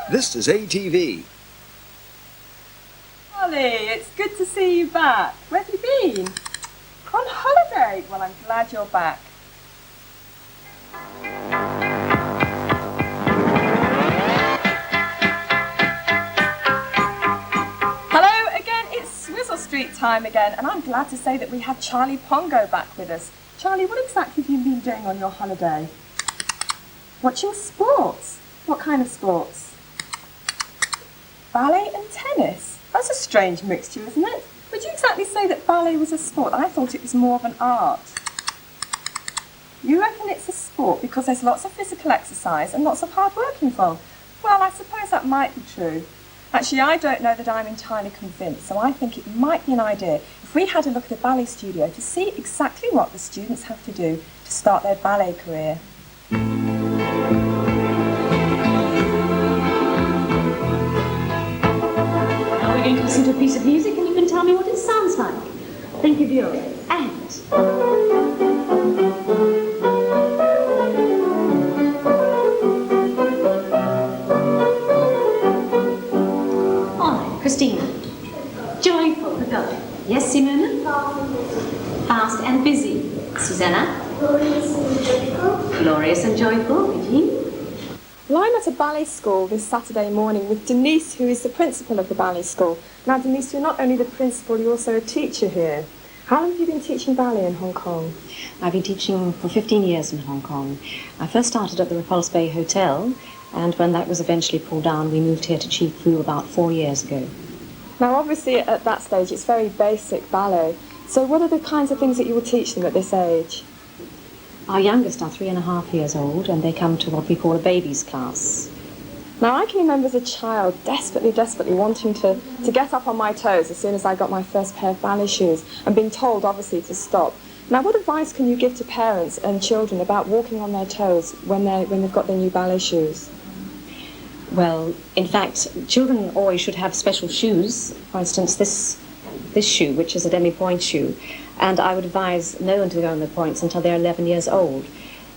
This is ATV. Holly, it's good to see you back. Where have you been? On holiday? Well, I'm glad you're back. Hello again, it's Swizzle Street time again, and I'm glad to say that we have Charlie Pongo back with us. Charlie, what exactly have you been doing on your holiday? Watching sports. What kind of sports? Ballet and tennis. That's a strange mixture, isn't it? Would you exactly say that ballet was a sport? I thought it was more of an art. You reckon it's a sport because there's lots of physical exercise and lots of hard work involved? Well, I suppose that might be true. Actually, I don't know that I'm entirely convinced, so I think it might be an idea if we had a look at the ballet studio to see exactly what the students have to do to start their ballet career. We're going to listen to a piece of music and you can tell me what it sounds like. Think of yours. And... All right, Christina. Joyful, the go. Yes, Simona? Fast and busy. Susanna? Glorious and joyful. Glorious and joyful. Eugene? Well, I'm at a ballet school this Saturday morning with Denise, who is the principal of the ballet school. Now, Denise, you're not only the principal, you're also a teacher here. How long have you been teaching ballet in Hong Kong? I've been teaching for 15 years in Hong Kong. I first started at the Repulse Bay Hotel, and when that was eventually pulled down, we moved here to Chi Fu about 4 years ago. Now, obviously, at that stage, it's very basic ballet. So what are the kinds of things that you will teach them at this age? Our youngest are 3.5 years old, and they come to what we call a babies class. Now, I can remember as a child desperately wanting to get up on my toes as soon as I got my first pair of ballet shoes and being told, obviously, to stop. Now, what advice can you give to parents and children about walking on their toes when they've got their new ballet shoes? Well, in fact, children always should have special shoes. For instance, this shoe, which is a demi-point shoe, and I would advise no one to go on the points until they're 11 years old.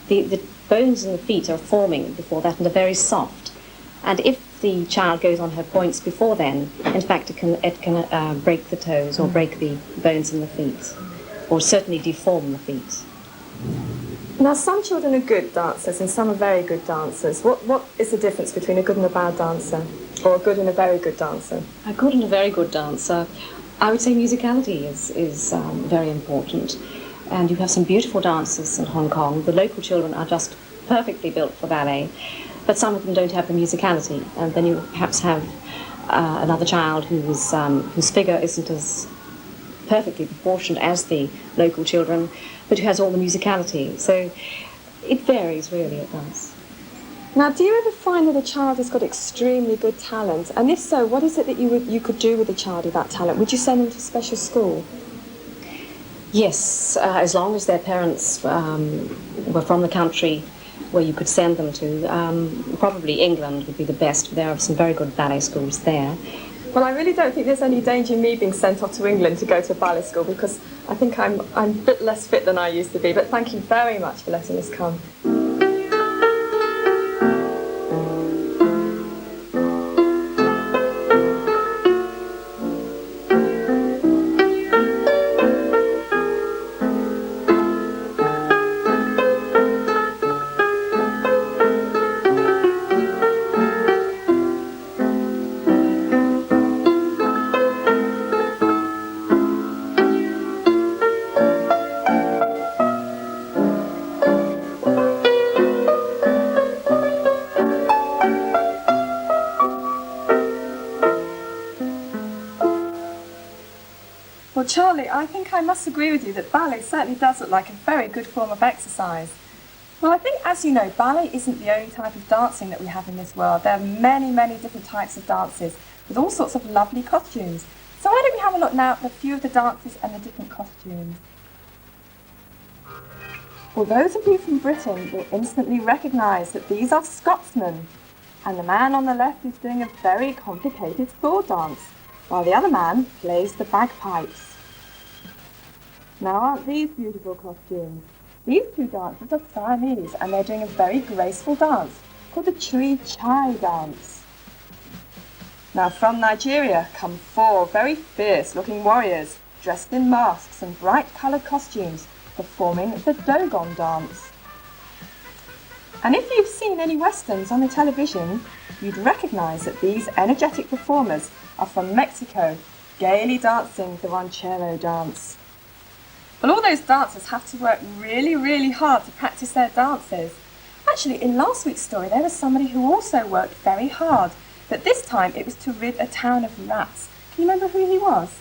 The bones in the feet are forming before that and are very soft. And if the child goes on her points before then, in fact, it can break the toes or break the bones in the feet, or certainly deform the feet. Now, some children are good dancers and some are very good dancers. What is the difference between a good and a bad dancer, or a good and a very good dancer? A good and a very good dancer, I would say musicality is very important. And you have some beautiful dancers in Hong Kong. The local children are just perfectly built for ballet, but some of them don't have the musicality. And then you perhaps have another child whose figure isn't as perfectly proportioned as the local children, but who has all the musicality. So it varies, really, it does. Now, do you ever find that a child has got extremely good talent? And if so, what is it that you could do with a child with that talent? Would you send them to special school? Yes, as long as their parents were from the country where you could send them to. Probably England would be the best. There are some very good ballet schools there. Well, I really don't think there's any danger in me being sent off to England to go to a ballet school because I think I'm a bit less fit than I used to be. But thank you very much for letting us come. Well, Charlie, I think I must agree with you that ballet certainly does look like a very good form of exercise. Well, I think, as you know, ballet isn't the only type of dancing that we have in this world. There are many, many different types of dances with all sorts of lovely costumes. So why don't we have a look now at a few of the dances and the different costumes. Well, those of you from Britain will instantly recognise that these are Scotsmen. And the man on the left is doing a very complicated sword dance, while the other man plays the bagpipes. Now, aren't these beautiful costumes? These two dancers are Siamese, and they're doing a very graceful dance called the Chui Chai dance. Now from Nigeria come 4 very fierce-looking warriors dressed in masks and bright-coloured costumes performing the Dogon dance. And if you've seen any westerns on the television, you'd recognise that these energetic performers are from Mexico, gaily dancing the ranchero dance. Well, all those dancers have to work really, really hard to practice their dances. Actually, in last week's story, there was somebody who also worked very hard, but this time it was to rid a town of rats. Can you remember who he was?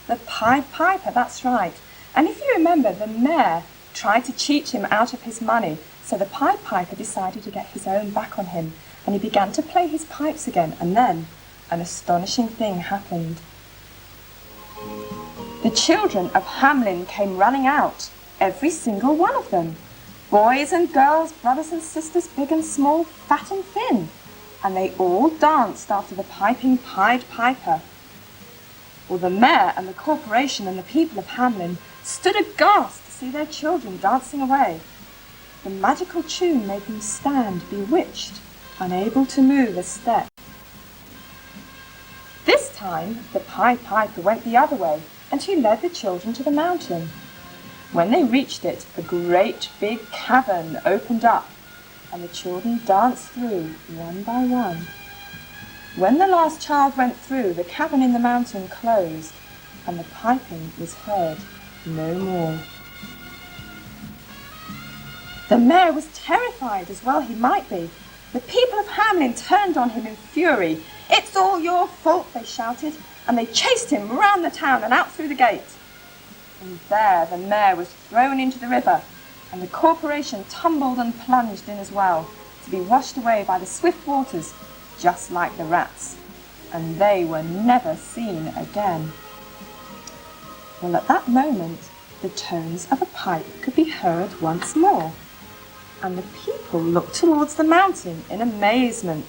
The Pied Piper, that's right. And if you remember, the mayor tried to cheat him out of his money, so the Pied Piper decided to get his own back on him, and he began to play his pipes again, and then an astonishing thing happened. The children of Hamelin came running out, every single one of them. Boys and girls, brothers and sisters, big and small, fat and thin. And they all danced after the piping Pied Piper. Well, the mayor and the corporation and the people of Hamelin stood aghast to see their children dancing away. The magical tune made them stand bewitched, unable to move a step. This time, the Pied Piper went the other way, and he led the children to the mountain. When they reached it, a great big cavern opened up, and the children danced through one by one. When the last child went through, the cavern in the mountain closed, and the piping was heard no more. The mayor was terrified, as well he might be. The people of Hamelin turned on him in fury. "It's all your fault," they shouted, and they chased him round the town and out through the gate. And there the mayor was thrown into the river, and the corporation tumbled and plunged in as well, to be washed away by the swift waters, just like the rats. And they were never seen again. Well, at that moment, the tones of a pipe could be heard once more, and the people looked towards the mountain in amazement.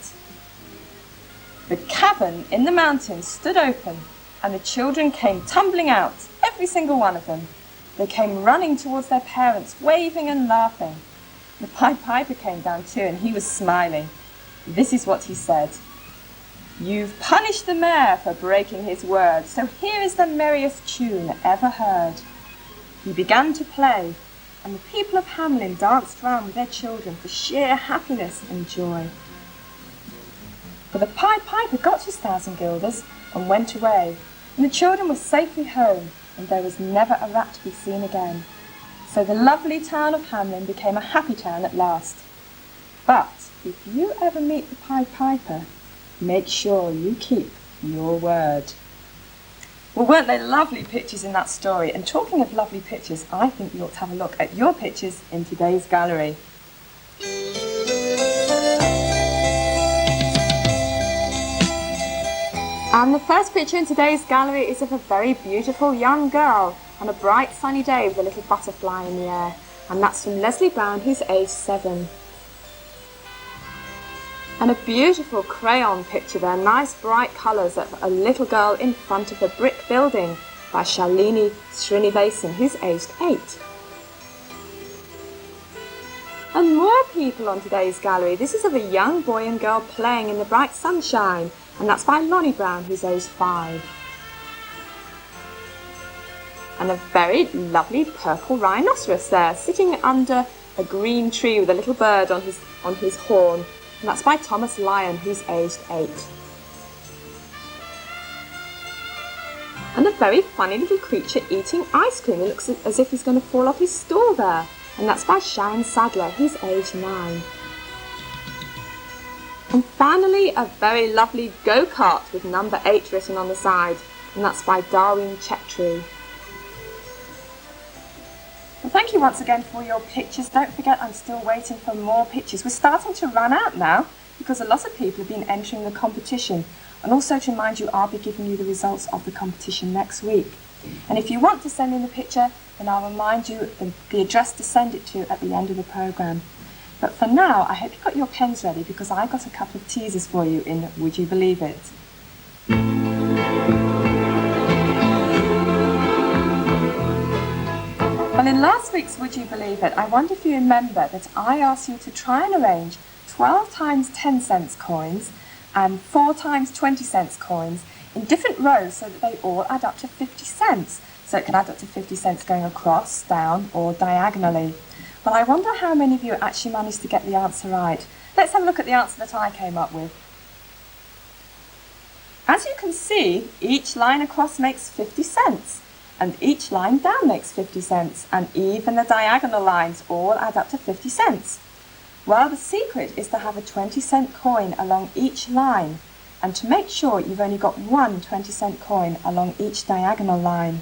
The cavern in the mountain stood open, and the children came tumbling out, every single one of them. They came running towards their parents, waving and laughing. The Pied Piper came down too, and he was smiling. This is what he said: "You've punished the mayor for breaking his word, so here is the merriest tune ever heard." He began to play, and the people of Hamelin danced round with their children for sheer happiness and joy. But the Pied Piper got his 1,000 guilders and went away, and the children were safely home, and there was never a rat to be seen again. So the lovely town of Hamelin became a happy town at last. But if you ever meet the Pied Piper, make sure you keep your word. Well, weren't they lovely pictures in that story? And talking of lovely pictures, I think you ought to have a look at your pictures in today's gallery. And the first picture in today's gallery is of a very beautiful young girl on a bright sunny day with a little butterfly in the air. And that's from Leslie Brown, who's aged 7. And a beautiful crayon picture there, nice bright colours of a little girl in front of a brick building by Shalini Srinivasan, who's aged 8. And more people on today's gallery. This is of a young boy and girl playing in the bright sunshine, and that's by Lonnie Brown, who's aged 5. And a very lovely purple rhinoceros there, sitting under a green tree with a little bird on his horn. And that's by Thomas Lyon, who's aged 8. And a very funny little creature eating ice cream. It looks as if he's going to fall off his stool there. And that's by Sharon Sadler, who's aged 9. And finally, a very lovely go-kart with number 8 written on the side. And that's by Darwin Chetru. Well, thank you once again for your pictures. Don't forget, I'm still waiting for more pictures. We're starting to run out now because a lot of people have been entering the competition. And also to remind you, I'll be giving you the results of the competition next week. And if you want to send in the picture, then I'll remind you the address to send it to at the end of the programme. But for now, I hope you've got your pens ready because I got a couple of teasers for you in Would You Believe It? Well, in last week's Would You Believe It, I wonder if you remember that I asked you to try and arrange 12 times 10 cents coins and 4 times 20 cents coins in different rows so that they all add up to 50 cents. So it can add up to 50 cents going across, down, or diagonally. Well, I wonder how many of you actually managed to get the answer right. Let's have a look at the answer that I came up with. As you can see, each line across makes 50 cents, and each line down makes 50 cents, and even the diagonal lines all add up to 50 cents. Well, the secret is to have a 20-cent coin along each line, and to make sure you've only got one 20-cent coin along each diagonal line.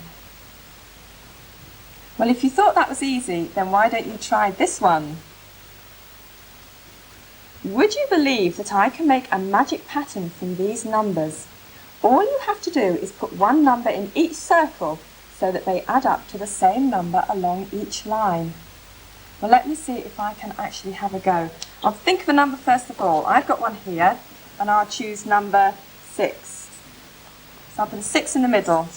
Well, if you thought that was easy, then why don't you try this one? Would you believe that I can make a magic pattern from these numbers? All you have to do is put one number in each circle so that they add up to the same number along each line. Well, let me see if I can actually have a go. I'll think of a number first of all. I've got one here, and I'll choose number 6. So I'll put a 6 in the middle.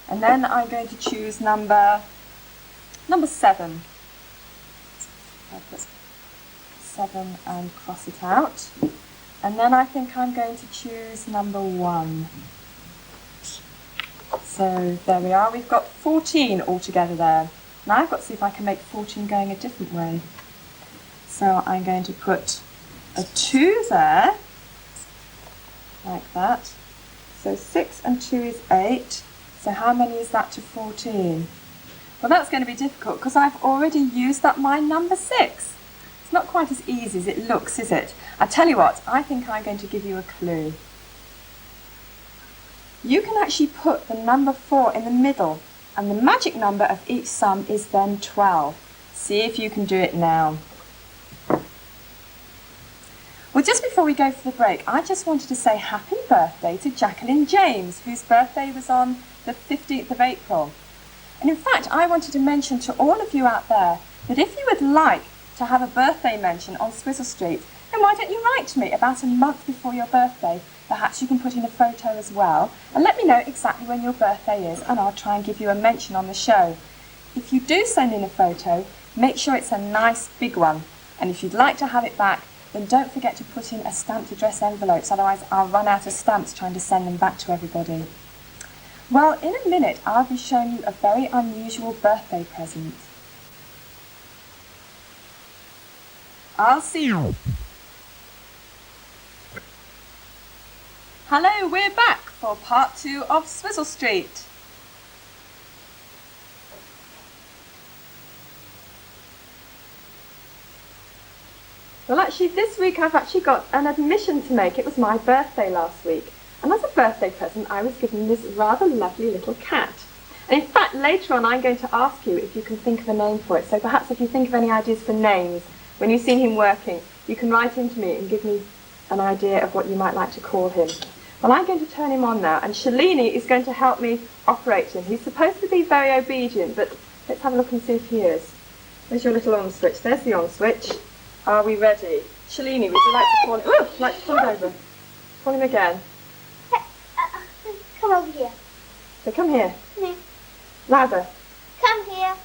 And then I'm going to choose number 7. I'll put 7 and cross it out. And then I think I'm going to choose number 1. So there we are, we've got 14 altogether there. Now I've got to see if I can make 14 going a different way. So I'm going to put a 2 there, like that. So 6 and 2 is 8. So how many is that to 14? Well, that's going to be difficult because I've already used up my number 6. It's not quite as easy as it looks, is it? I tell you what, I think I'm going to give you a clue. You can actually put the number 4 in the middle, and the magic number of each sum is then 12. See if you can do it now. Well, just before we go for the break, I just wanted to say happy birthday to Jacqueline James, whose birthday was on the 15th of April. And in fact, I wanted to mention to all of you out there that if you would like to have a birthday mention on Swizzle Street, then why don't you write to me about a month before your birthday? Perhaps you can put in a photo as well, and let me know exactly when your birthday is, and I'll try and give you a mention on the show. If you do send in a photo, make sure it's a nice big one, and if you'd like to have it back, then don't forget to put in a stamped address envelopes, otherwise I'll run out of stamps trying to send them back to everybody. Well, in a minute I'll be showing you a very unusual birthday present. I'll see you. Hello, we're back for part 2 of Swizzle Street. Well, actually this week I've actually got an admission to make. It was my birthday last week, and as a birthday present I was given this rather lovely little cat. And in fact later on I'm going to ask you if you can think of a name for it, so perhaps if you think of any ideas for names when you've seen him working, you can write into me and give me an idea of what you might like to call him. Well, I'm going to turn him on now, and Shalini is going to help me operate him. He's supposed to be very obedient, but let's have a look and see if he is. There's your little on switch. There's the on switch. Are we ready? Shalini, would you like to call him? Oh, like to call him over. Call him again. Come over here. So come here. Come here. Louder. Come here.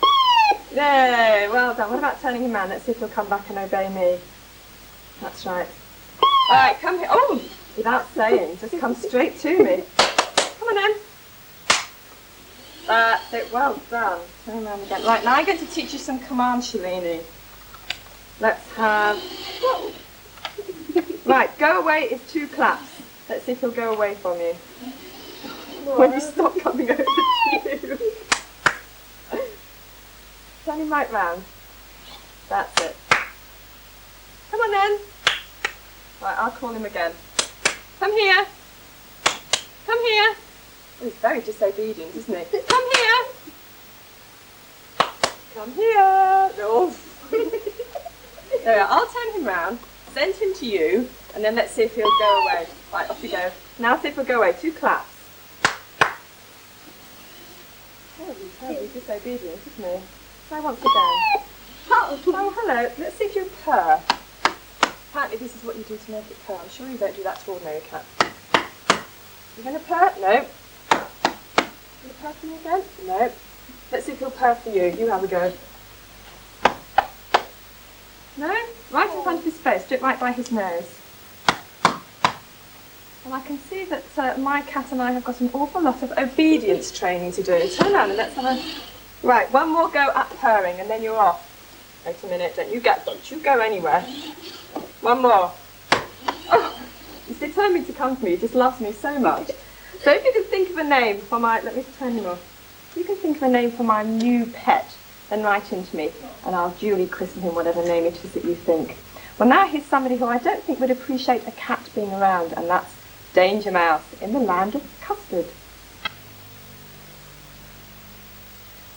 Yay, well done. What about turning him around? Let's see if he'll come back and obey me. That's right. All right, come here. Oh, without saying, just come straight to me. Come on then. That's it, well done. Turn around again. Right, now I'm going to teach you some commands, Shalini. Let's have... Right, go away is 2 claps. Let's see if he'll go away from you. When you stop coming over to you. Turn him right round. That's it. Come on then. Right, I'll call him again. Come here. Come here. Oh, he's very disobedient, isn't he? Come here. Come here. Oh. There we are. I'll turn him round, send him to you, and then let's see if he'll go away. Right, off you go. Now see if he'll go away. 2 claps. Terribly disobedient, isn't he? Try once again. Oh, hello. Let's see if you purr. Apparently this is what you do to make it purr. I'm sure you don't do that to ordinary cats. You going to purr? No. You going to purr for me again? No. Let's see if he'll purr for you. You have a go. No? Right in front of his face. Do it right by his nose. And I can see that my cat and I have got an awful lot of obedience training to do. Turn around and let's have a... Right, one more go at purring and then you're off. Wait a minute, don't you go anywhere. One more. Oh, he's determined to come to me, he just loves me so much. So if you can think of a name for my... Let me turn him off. If you can think of a name for my new pet, then write into me and I'll duly christen him whatever name it is that you think. Well, now here's somebody who I don't think would appreciate a cat being around, and that's Danger Mouse in the land of custard.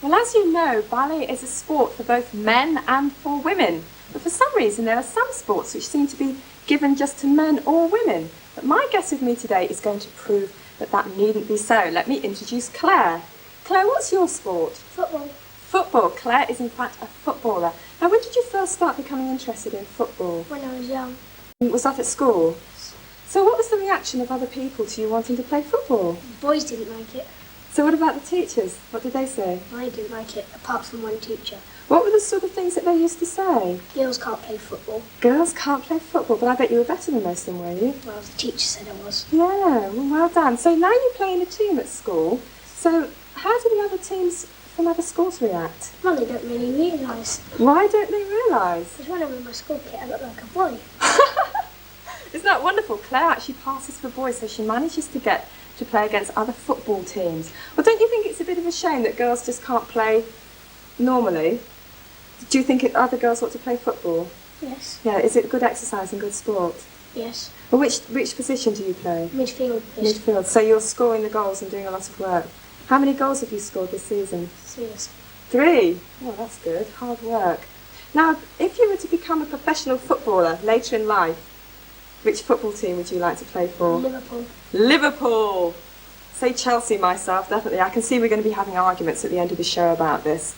Well, as you know, ballet is a sport for both men and for women. But for some reason, there are some sports which seem to be given just to men or women. But my guest with me today is going to prove that that needn't be so. Let me introduce Claire. Claire, what's your sport? Football. Football. Claire is in fact a footballer. Now, when did you first start becoming interested in football? When I was young. Was that at school? So what was the reaction of other people to you wanting to play football? Boys didn't like it. So what about the teachers? What did they say? I didn't like it, apart from one teacher. What were the sort of things that they used to say? Girls can't play football. Girls can't play football, but I bet you were better than most of them, were you? Well, the teacher said I was. Yeah, well done. So now you play in a team at school. So how do the other teams from other schools react? Well, they don't really realise. Why don't they realise? Because when I'm in my school kit, I look like a boy. Isn't that wonderful? Claire actually passes for boys, so she manages to get to play against other football teams. Well, don't you think it's a bit of a shame that girls just can't play normally? Do you think other girls ought to play football? Yes. Yeah, is it good exercise and good sport? Yes. Well, which position do you play? Midfield. Midfield. So you're scoring the goals and doing a lot of work. How many goals have you scored this season? 3 years. 3? Oh, that's good. Hard work. Now, if you were to become a professional footballer later in life, which football team would you like to play for? Liverpool. Liverpool! Say Chelsea myself, definitely. I can see we're going to be having arguments at the end of the show about this.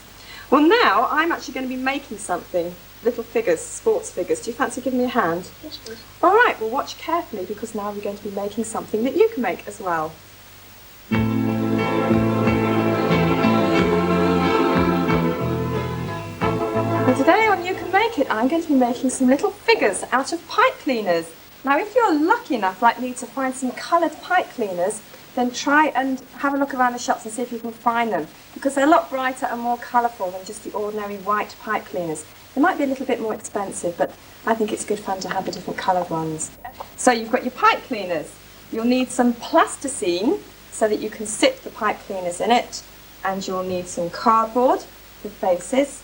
Well, now I'm actually going to be making something. Little figures, sports figures. Do you fancy giving me a hand? Yes, please. All right, well, watch carefully because now we're going to be making something that you can make as well. And today on You Can Make It, I'm going to be making some little figures out of pipe cleaners. Now, if you're lucky enough, like me, to find some coloured pipe cleaners, then try and have a look around the shops and see if you can find them, because they're a lot brighter and more colourful than just the ordinary white pipe cleaners. They might be a little bit more expensive, but I think it's good fun to have the different coloured ones. So you've got your pipe cleaners. You'll need some plasticine so that you can sit the pipe cleaners in it, and you'll need some cardboard with faces,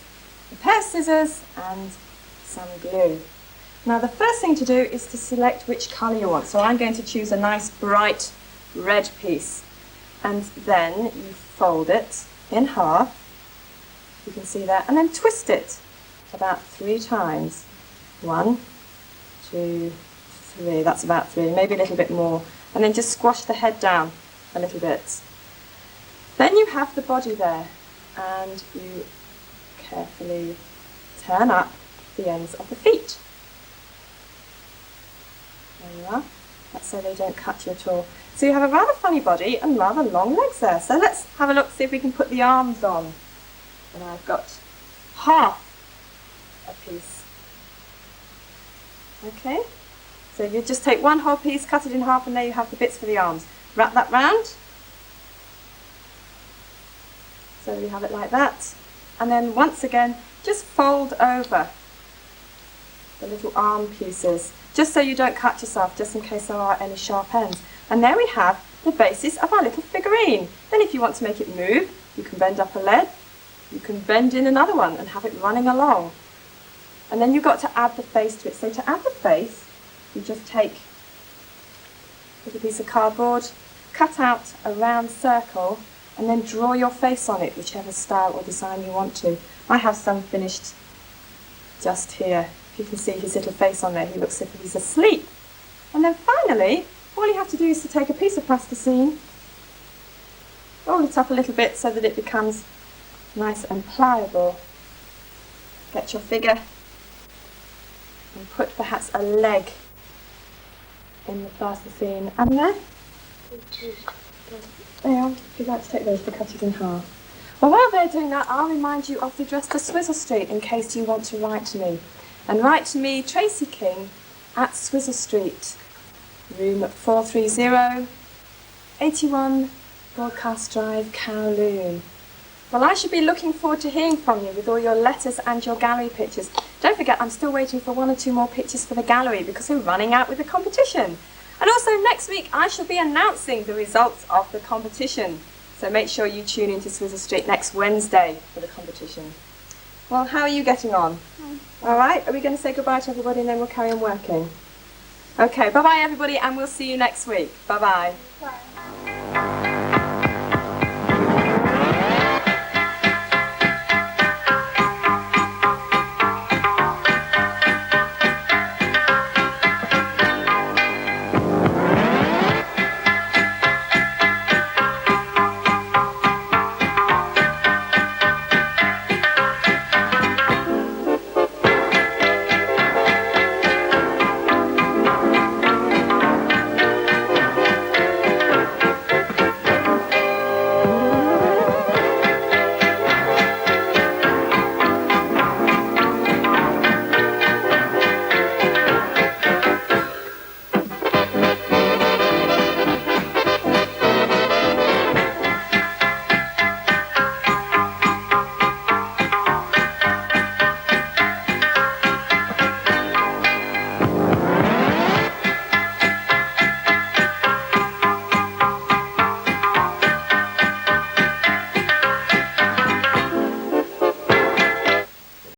a pair of scissors and some glue. Now the first thing to do is to select which colour you want. So I'm going to choose a nice bright red piece, and then you fold it in half, you can see that, and then twist it about 3 times. 1, 2, 3, that's about 3, maybe a little bit more, and then just squash the head down a little bit. Then you have the body there, and you carefully turn up the ends of the feet. There you are. That's so they don't cut you at all. So you have a rather funny body and rather long legs there. So let's have a look, see if we can put the arms on. And I've got half a piece. Okay, so you just take one whole piece, cut it in half, and there you have the bits for the arms. Wrap that round. So we have it like that. And then once again, just fold over the little arm pieces, just so you don't cut yourself, just in case there are any sharp ends. And there we have the basis of our little figurine. Then if you want to make it move, you can bend up a leg, you can bend in another one and have it running along. And then you've got to add the face to it. So to add the face, you just take a little piece of cardboard, cut out a round circle, and then draw your face on it, whichever style or design you want to. I have some finished just here. You can see his little face on there. He looks as if he's asleep. And then finally, all you have to do is to take a piece of plasticine, roll it up a little bit so that it becomes nice and pliable. Get your figure and put perhaps a leg in the plasticine. And there they are. If you'd like to take those to cut it in half. Well, while they're doing that, I'll remind you of the address to Swizzle Street in case you want to write to me. And write to me, Tracy King, at Swizzle Street. room 430, 81 Broadcast Drive, Kowloon. Well, I should be looking forward to hearing from you with all your letters and your gallery pictures. Don't forget, I'm still waiting for 1 or 2 more pictures for the gallery because we're running out with the competition. And also next week, I shall be announcing the results of the competition. So make sure you tune in to Swizzle Street next Wednesday for the competition. Well, how are you getting on? All right, are we going to say goodbye to everybody and then we'll carry on working? Okay, bye-bye everybody, and we'll see you next week. Bye-bye. Bye.